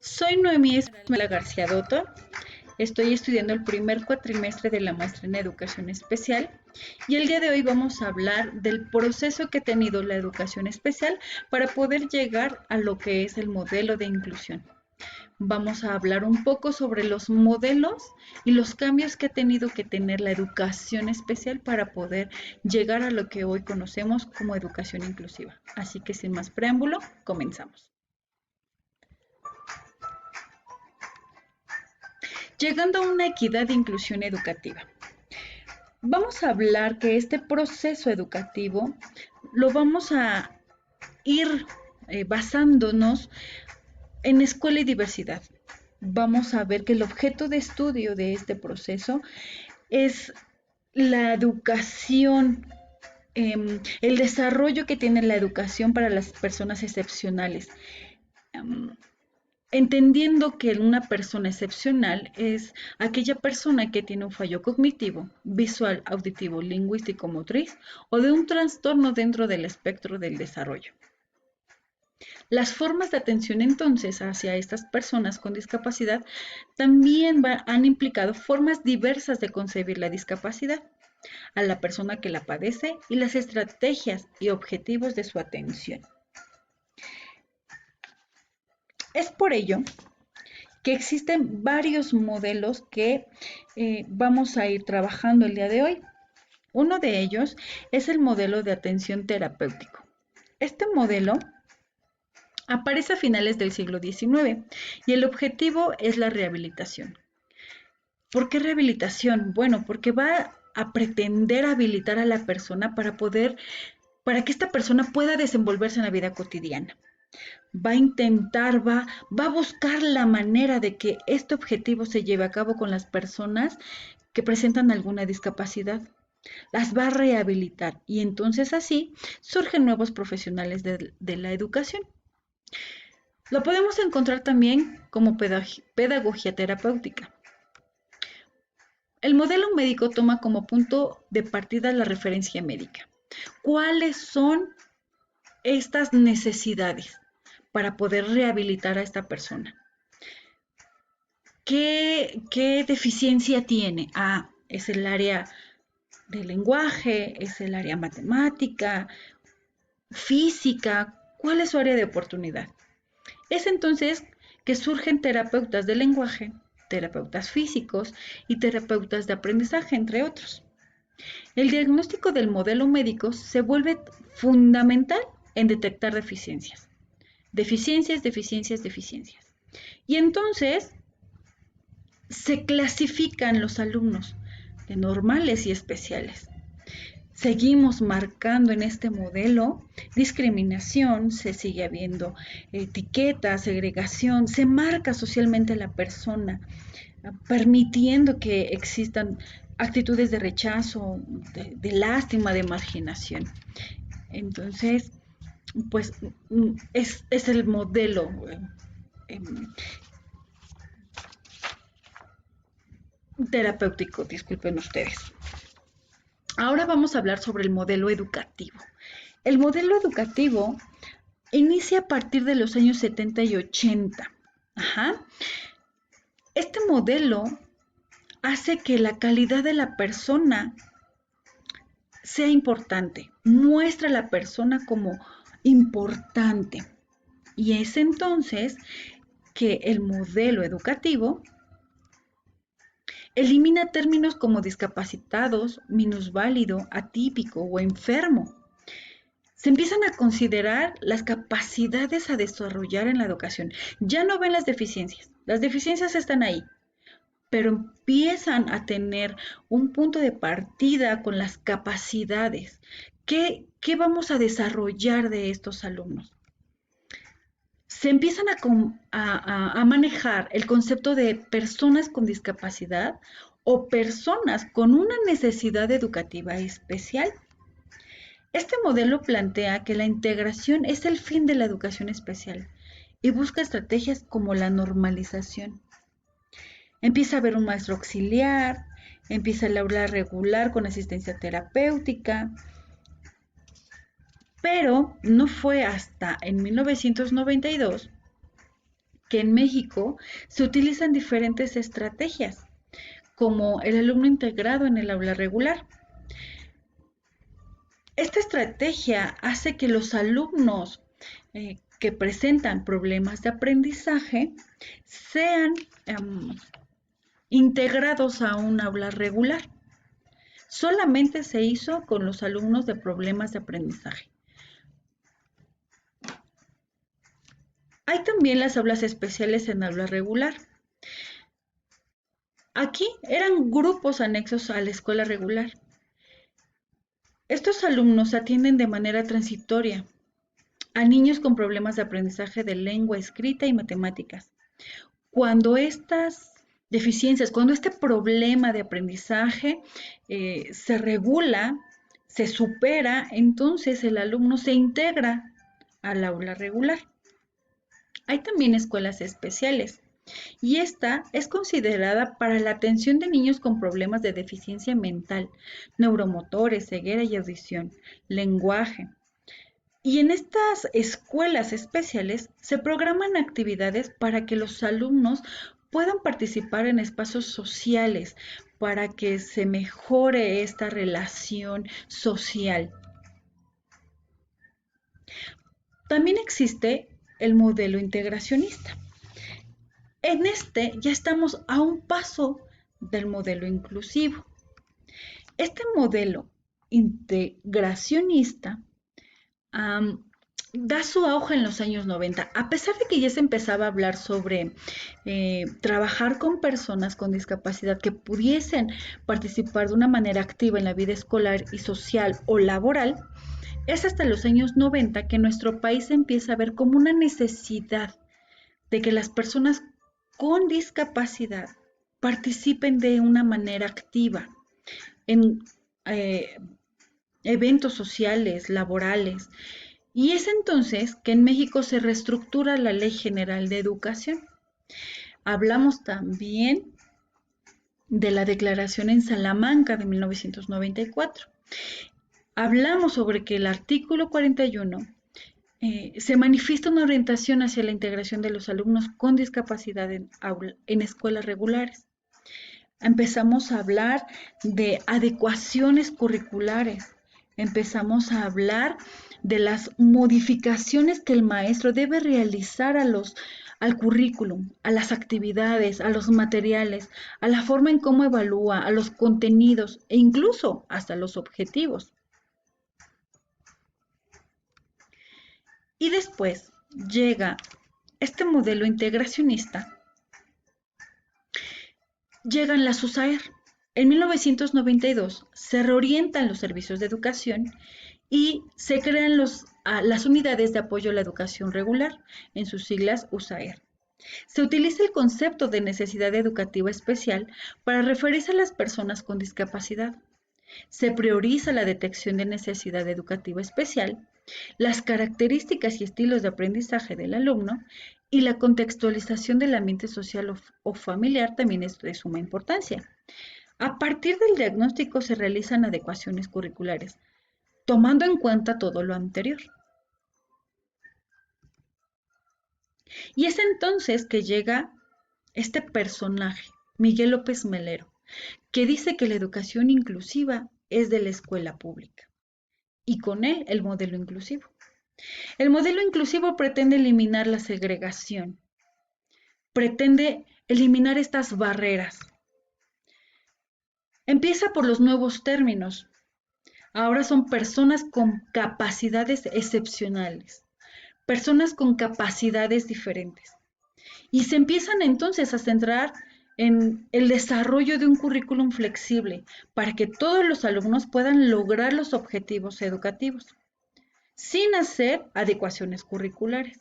Soy Noemí Esmeralda García Dotto. Estoy estudiando el primer cuatrimestre de la maestría en educación especial y el día de hoy vamos a hablar del proceso que ha tenido la educación especial para poder llegar a lo que es el modelo de inclusión. Vamos a hablar un poco sobre los modelos y los cambios que ha tenido que tener la educación especial para poder llegar a lo que hoy conocemos como educación inclusiva. Así que sin más preámbulo, comenzamos. Llegando a una equidad e inclusión educativa. Vamos a hablar que este proceso educativo lo vamos a ir basándonos en escuela y diversidad. Vamos a ver que el objeto de estudio de este proceso es la educación, el desarrollo que tiene la educación para las personas excepcionales. Entendiendo que una persona excepcional es aquella persona que tiene un fallo cognitivo, visual, auditivo, lingüístico, motriz o de un trastorno dentro del espectro del desarrollo. Las formas de atención entonces hacia estas personas con discapacidad también han implicado formas diversas de concebir la discapacidad, a la persona que la padece y las estrategias y objetivos de su atención. Es por ello que existen varios modelos que vamos a ir trabajando el día de hoy. Uno de ellos es el modelo de atención terapéutico. Este modelo aparece a finales del siglo XIX y el objetivo es la rehabilitación. ¿Por qué rehabilitación? Bueno, porque va a pretender habilitar a la persona para que esta persona pueda desenvolverse en la vida cotidiana. Va a intentar, va a buscar la manera de que este objetivo se lleve a cabo con las personas que presentan alguna discapacidad. Las va a rehabilitar y entonces así surgen nuevos profesionales de la educación. Lo podemos encontrar también como pedagogía terapéutica. El modelo médico toma como punto de partida la referencia médica. ¿Cuáles son estas necesidades para poder rehabilitar a esta persona? ¿Qué deficiencia tiene? Es el área del lenguaje, es el área matemática, física. ¿Cuál es su área de oportunidad? Es entonces que surgen terapeutas del lenguaje, terapeutas físicos y terapeutas de aprendizaje, entre otros. El diagnóstico del modelo médico se vuelve fundamental en detectar deficiencias. Deficiencias. Y entonces se clasifican los alumnos de normales y especiales. Seguimos marcando en este modelo discriminación, se sigue habiendo etiquetas, segregación, se marca socialmente a la persona, permitiendo que existan actitudes de rechazo, de lástima, de marginación. Entonces, pues es el modelo terapéutico, disculpen ustedes. Ahora vamos a hablar sobre el modelo educativo. El modelo educativo inicia a partir de los años 70 y 80. Este modelo hace que la calidad de la persona sea importante, muestra a la persona como importante. Y es entonces que el modelo educativo elimina términos como discapacitados, minusválido, atípico o enfermo. Se empiezan a considerar las capacidades a desarrollar en la educación. Ya no ven las deficiencias están ahí, pero empiezan a tener un punto de partida con las capacidades. ¿Qué vamos a desarrollar de estos alumnos? Se empiezan a manejar el concepto de personas con discapacidad o personas con una necesidad educativa especial. Este modelo plantea que la integración es el fin de la educación especial y busca estrategias como la normalización. Empieza a haber un maestro auxiliar, empieza el aula regular con asistencia terapéutica, pero no fue hasta en 1992 que en México se utilizan diferentes estrategias, como el alumno integrado en el aula regular. Esta estrategia hace que los alumnos que presentan problemas de aprendizaje sean integrados a un aula regular. Solamente se hizo con los alumnos de problemas de aprendizaje. Hay también las aulas especiales en aula regular. Aquí eran grupos anexos a la escuela regular. Estos alumnos atienden de manera transitoria a niños con problemas de aprendizaje de lengua escrita y matemáticas. Cuando estas deficiencias, cuando este problema de aprendizaje se regula, se supera, entonces el alumno se integra al aula regular. Hay también escuelas especiales y esta es considerada para la atención de niños con problemas de deficiencia mental, neuromotores, ceguera y audición, lenguaje. Y en estas escuelas especiales se programan actividades para que los alumnos puedan participar en espacios sociales, para que se mejore esta relación social. También existe el modelo integracionista. En este ya estamos a un paso del modelo inclusivo. Este modelo integracionista da su auge en los años 90, a pesar de que ya se empezaba a hablar sobre trabajar con personas con discapacidad que pudiesen participar de una manera activa en la vida escolar y social o laboral. Es hasta los años 90 que nuestro país empieza a ver como una necesidad de que las personas con discapacidad participen de una manera activa en eventos sociales, laborales. Y es entonces que en México se reestructura la Ley General de Educación. Hablamos también de la Declaración en Salamanca de 1994. Hablamos sobre que el artículo 41 se manifiesta una orientación hacia la integración de los alumnos con discapacidad en escuelas regulares. Empezamos a hablar de adecuaciones curriculares. Empezamos a hablar de las modificaciones que el maestro debe realizar al currículum, a las actividades, a los materiales, a la forma en cómo evalúa, a los contenidos e incluso hasta los objetivos. Y después llega este modelo integracionista. Llegan las USAER. En 1992 se reorientan los servicios de educación y se crean las unidades de apoyo a la educación regular, en sus siglas USAER. Se utiliza el concepto de necesidad educativa especial para referirse a las personas con discapacidad. Se prioriza la detección de necesidad educativa especial, las características y estilos de aprendizaje del alumno y la contextualización del ambiente social o familiar también es de suma importancia. A partir del diagnóstico se realizan adecuaciones curriculares, tomando en cuenta todo lo anterior. Y es entonces que llega este personaje, Miguel López Melero, que dice que la educación inclusiva es de la escuela pública y con él el modelo inclusivo. El modelo inclusivo pretende eliminar la segregación, pretende eliminar estas barreras. Empieza por los nuevos términos. Ahora son personas con capacidades excepcionales, personas con capacidades diferentes. Y se empiezan entonces a centrar en el desarrollo de un currículum flexible para que todos los alumnos puedan lograr los objetivos educativos, sin hacer adecuaciones curriculares.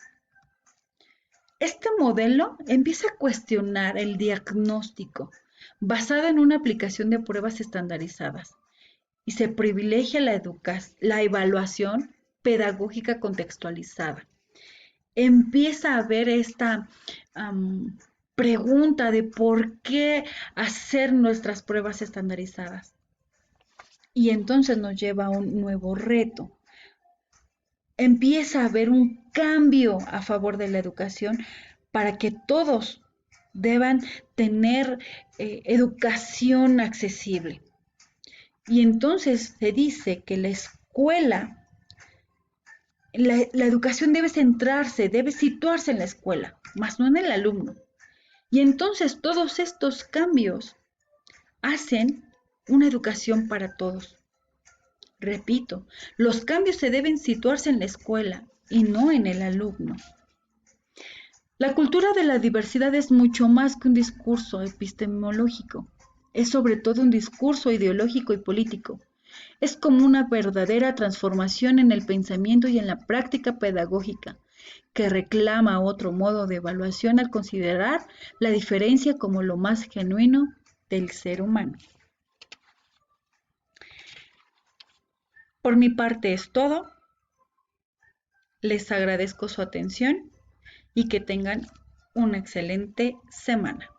Este modelo empieza a cuestionar el diagnóstico basado en una aplicación de pruebas estandarizadas y se privilegia la evaluación pedagógica contextualizada. Empieza a haber esta pregunta de por qué hacer nuestras pruebas estandarizadas. Y entonces nos lleva a un nuevo reto. Empieza a haber un cambio a favor de la educación para que todos deban tener educación accesible. Y entonces se dice que la escuela, la educación debe centrarse, debe situarse en la escuela, más no en el alumno. Y entonces todos estos cambios hacen una educación para todos. Repito, los cambios se deben situarse en la escuela y no en el alumno. La cultura de la diversidad es mucho más que un discurso epistemológico. Es sobre todo un discurso ideológico y político. Es como una verdadera transformación en el pensamiento y en la práctica pedagógica, que reclama otro modo de evaluación al considerar la diferencia como lo más genuino del ser humano. Por mi parte es todo. Les agradezco su atención y que tengan una excelente semana.